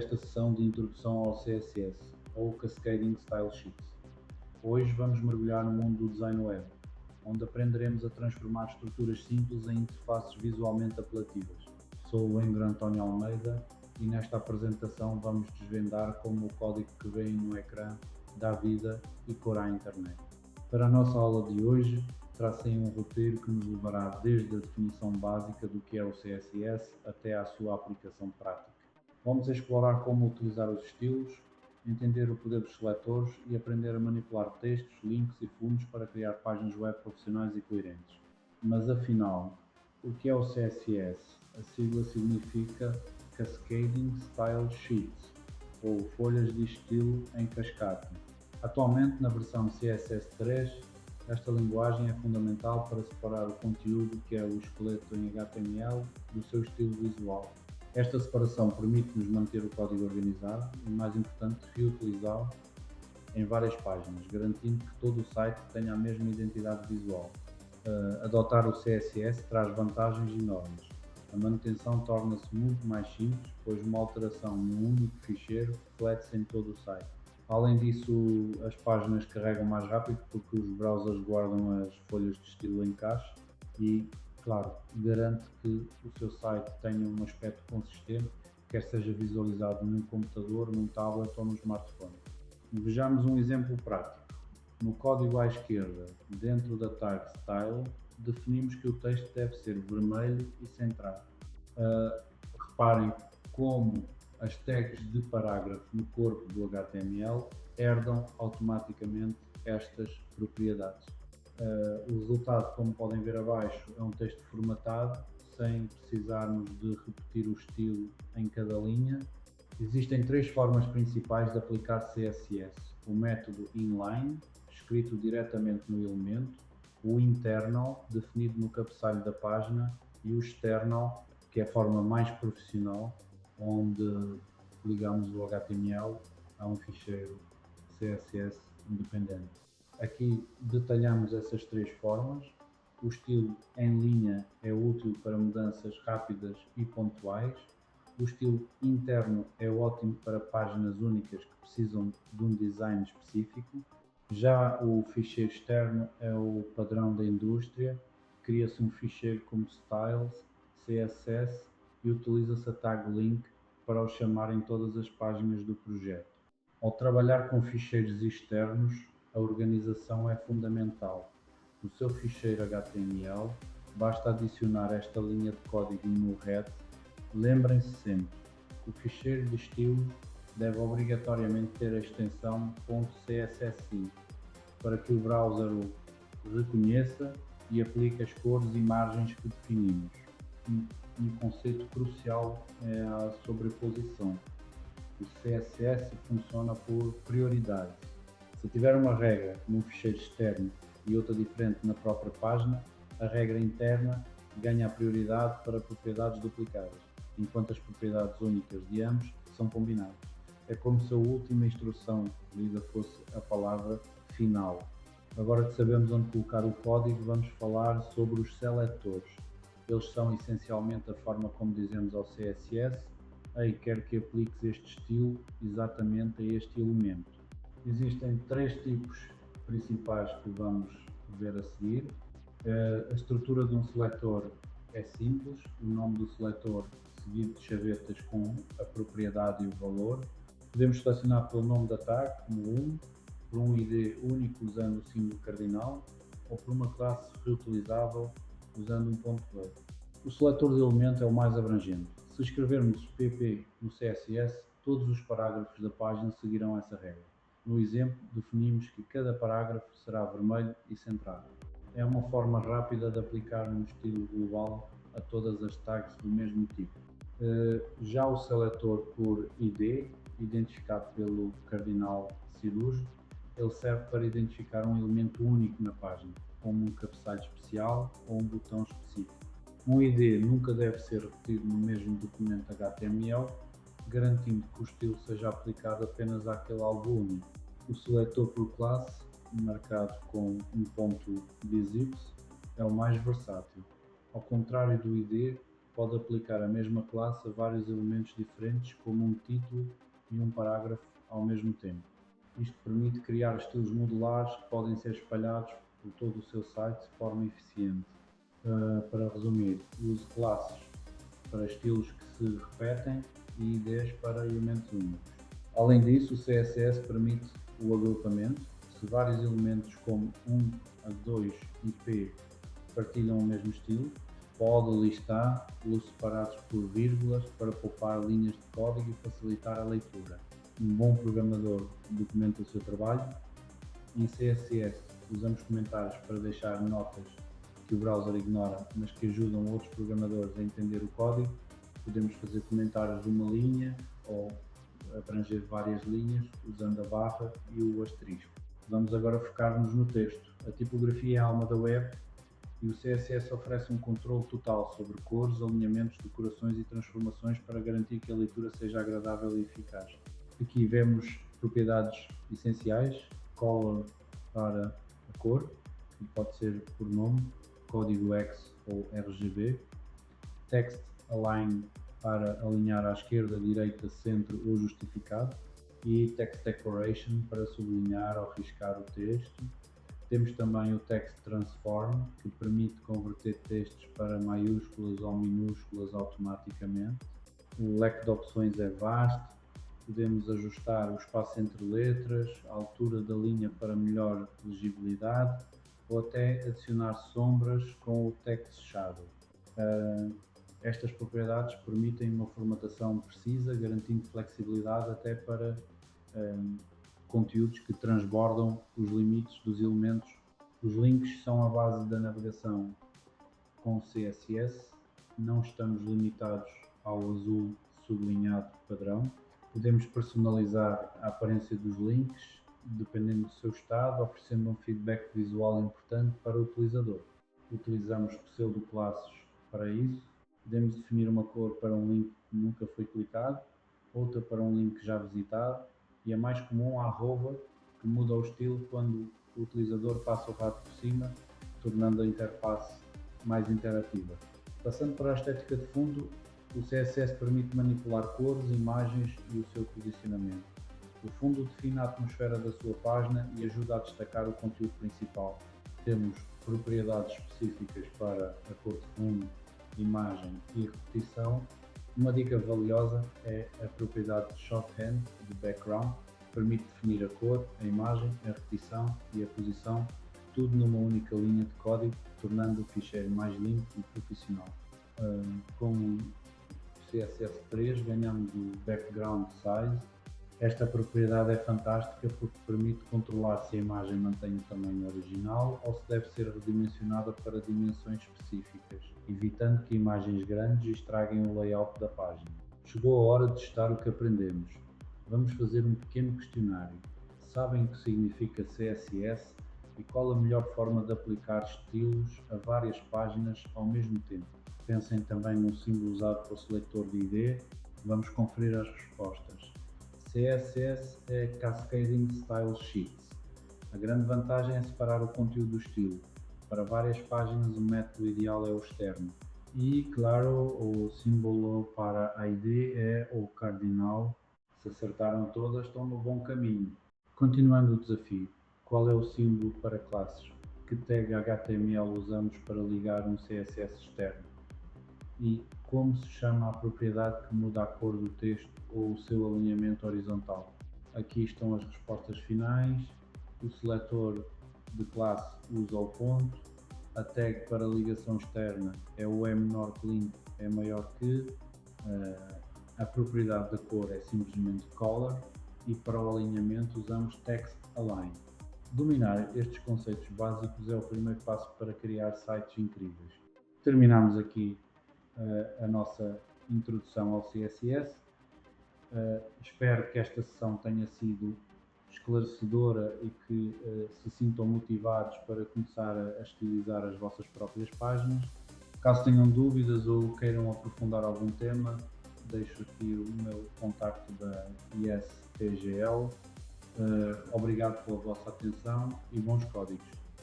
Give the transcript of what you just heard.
desta sessão de introdução ao CSS, ou Cascading Style Sheets. Hoje vamos mergulhar no mundo do design web, onde aprenderemos a transformar estruturas simples em interfaces visualmente apelativas. Sou o Engra António Almeida e nesta apresentação vamos desvendar como o código que vem no ecrã dá vida e cor à internet. Para a nossa aula de hoje, tracei um roteiro que nos levará desde a definição básica do que é o CSS até à sua aplicação prática. Vamos explorar como utilizar os estilos, entender o poder dos seletores e aprender a manipular textos, links e fundos para criar páginas web profissionais e coerentes. Mas afinal, o que é o CSS? A sigla significa Cascading Style Sheets, ou folhas de estilo em cascata. Atualmente, na versão CSS 3, esta linguagem é fundamental para separar o conteúdo, que é o esqueleto em HTML, do seu estilo visual. Esta separação permite-nos manter o código organizado e, mais importante, reutilizá-lo em várias páginas, garantindo que todo o site tenha a mesma identidade visual. Adotar o CSS traz vantagens enormes. A manutenção torna-se muito mais simples, pois uma alteração num único ficheiro reflete-se em todo o site. Além disso, as páginas carregam mais rápido porque os browsers guardam as folhas de estilo em cache e, claro, garante que o seu site tenha um aspecto consistente, quer seja visualizado num computador, num tablet ou no smartphone. Vejamos um exemplo prático. No código à esquerda, dentro da tag Style, definimos que o texto deve ser vermelho e centrado. Reparem como as tags de parágrafo no corpo do HTML herdam automaticamente estas propriedades. O resultado, como podem ver abaixo, é um texto formatado, sem precisarmos de repetir o estilo em cada linha. Existem três formas principais de aplicar CSS: o método inline, escrito diretamente no elemento, o internal, definido no cabeçalho da página, e o external, que é a forma mais profissional, onde ligamos o HTML a um ficheiro CSS independente. Aqui detalhamos essas três formas. O estilo em linha é útil para mudanças rápidas e pontuais. O estilo interno é ótimo para páginas únicas que precisam de um design específico. Já o ficheiro externo é o padrão da indústria. Cria-se um ficheiro como styles, CSS e utiliza-se a tag link para o chamar em todas as páginas do projeto. Ao trabalhar com ficheiros externos, a organização é fundamental. No seu ficheiro HTML, basta adicionar esta linha de código no head. Lembrem-se sempre, o ficheiro de estilo deve obrigatoriamente ter a extensão .cssi para que o browser o reconheça e aplique as cores e margens que definimos. Um conceito crucial é a sobreposição. O CSS funciona por prioridades. Se tiver uma regra num ficheiro externo e outra diferente na própria página, a regra interna ganha a prioridade para propriedades duplicadas, enquanto as propriedades únicas de ambos são combinadas. É como se a última instrução lida fosse a palavra final. Agora que sabemos onde colocar o código, vamos falar sobre os seletores. Eles são essencialmente a forma como dizemos ao CSS: "Ei, quero que apliques este estilo exatamente a este elemento". Existem três tipos principais que vamos ver a seguir. A estrutura de um seletor é simples, o nome do seletor seguido de chavetas com a propriedade e o valor. Podemos selecionar pelo nome da tag, como 1, por um ID único usando o símbolo cardinal, ou por uma classe reutilizável usando um ponto web. O seletor de elemento é o mais abrangente. Se escrevermos pp no CSS, todos os parágrafos da página seguirão essa regra. No exemplo, definimos que cada parágrafo será vermelho e centrado. É uma forma rápida de aplicar um estilo global a todas as tags do mesmo tipo. Já o seletor por ID, identificado pelo cardinal cirúrgico, ele serve para identificar um elemento único na página, como um cabeçalho especial ou um botão específico. Um ID nunca deve ser repetido no mesmo documento HTML, garantindo que o estilo seja aplicado apenas àquele alvo único. O seletor por classe, marcado com um ponto DisX, é o mais versátil. Ao contrário do ID, pode aplicar a mesma classe a vários elementos diferentes, como um título e um parágrafo ao mesmo tempo. Isto permite criar estilos modulares que podem ser espalhados por todo o seu site de forma eficiente. Para resumir, use classes para estilos que se repetem e IDs para elementos únicos. Além disso, o CSS permite o agrupamento. Se vários elementos como 1 a 2 e P partilham o mesmo estilo, pode listá-los separados por vírgulas para poupar linhas de código e facilitar a leitura. Um bom programador documenta o seu trabalho. Em CSS, usamos comentários para deixar notas que o browser ignora, mas que ajudam outros programadores a entender o código. Podemos fazer comentários de uma linha ou abranger várias linhas usando a barra e o asterisco. Vamos agora focar-nos no texto. A tipografia é a alma da web e o CSS oferece um controle total sobre cores, alinhamentos, decorações e transformações para garantir que a leitura seja agradável e eficaz. Aqui vemos propriedades essenciais: color para a cor, que pode ser por nome, código X ou RGB, text align para alinhar à esquerda, direita, centro ou justificado, e text decoration para sublinhar ou riscar o texto. Temos também o text transform, que permite converter textos para maiúsculas ou minúsculas automaticamente. O leque de opções é vasto. Podemos ajustar o espaço entre letras, a altura da linha para melhor legibilidade ou até adicionar sombras com o text shadow. Estas propriedades permitem uma formatação precisa, garantindo flexibilidade até para conteúdos que transbordam os limites dos elementos. Os links são a base da navegação com CSS. Não estamos limitados ao azul sublinhado padrão. Podemos personalizar a aparência dos links, dependendo do seu estado, oferecendo um feedback visual importante para o utilizador. Utilizamos pseudoclasses para isso. Podemos definir uma cor para um link que nunca foi clicado, outra para um link já visitado, e a mais comum, a arroba, que muda o estilo quando o utilizador passa o rato por cima, tornando a interface mais interativa. Passando para a estética de fundo, o CSS permite manipular cores, imagens e o seu posicionamento. O fundo define a atmosfera da sua página e ajuda a destacar o conteúdo principal. Temos propriedades específicas para a cor de fundo, imagem e repetição. Uma dica valiosa é a propriedade de shorthand de background, que permite definir a cor, a imagem, a repetição e a posição, tudo numa única linha de código, tornando o ficheiro mais limpo e profissional. Com o CSS3 ganhamos o background size. Esta propriedade é fantástica porque permite controlar se a imagem mantém o tamanho original ou se deve ser redimensionada para dimensões específicas, evitando que imagens grandes estraguem o layout da página. Chegou a hora de testar o que aprendemos. Vamos fazer um pequeno questionário. Sabem o que significa CSS e qual a melhor forma de aplicar estilos a várias páginas ao mesmo tempo? Pensem também no símbolo usado para o selector de ID. Vamos conferir as respostas. CSS é Cascading Style Sheets. A grande vantagem é separar o conteúdo do estilo. Para várias páginas, o método ideal é o externo. E, claro, o símbolo para ID é o cardinal. Se acertaram todas, estão no bom caminho. Continuando o desafio, qual é o símbolo para classes? Que tag HTML usamos para ligar um CSS externo? E como se chama a propriedade que muda a cor do texto ou o seu alinhamento horizontal? Aqui estão as respostas finais. O seletor de classe usa o ponto. A tag para ligação externa é o é menor que link é maior que. A propriedade da cor é simplesmente color. E para o alinhamento usamos text align. Dominar estes conceitos básicos é o primeiro passo para criar sites incríveis. Terminamos aqui a nossa introdução ao CSS. Espero que esta sessão tenha sido esclarecedora e que se sintam motivados para começar a estilizar as vossas próprias páginas. Caso tenham dúvidas ou queiram aprofundar algum tema, deixo aqui o meu contacto da ISTGL. Obrigado pela vossa atenção e bons códigos.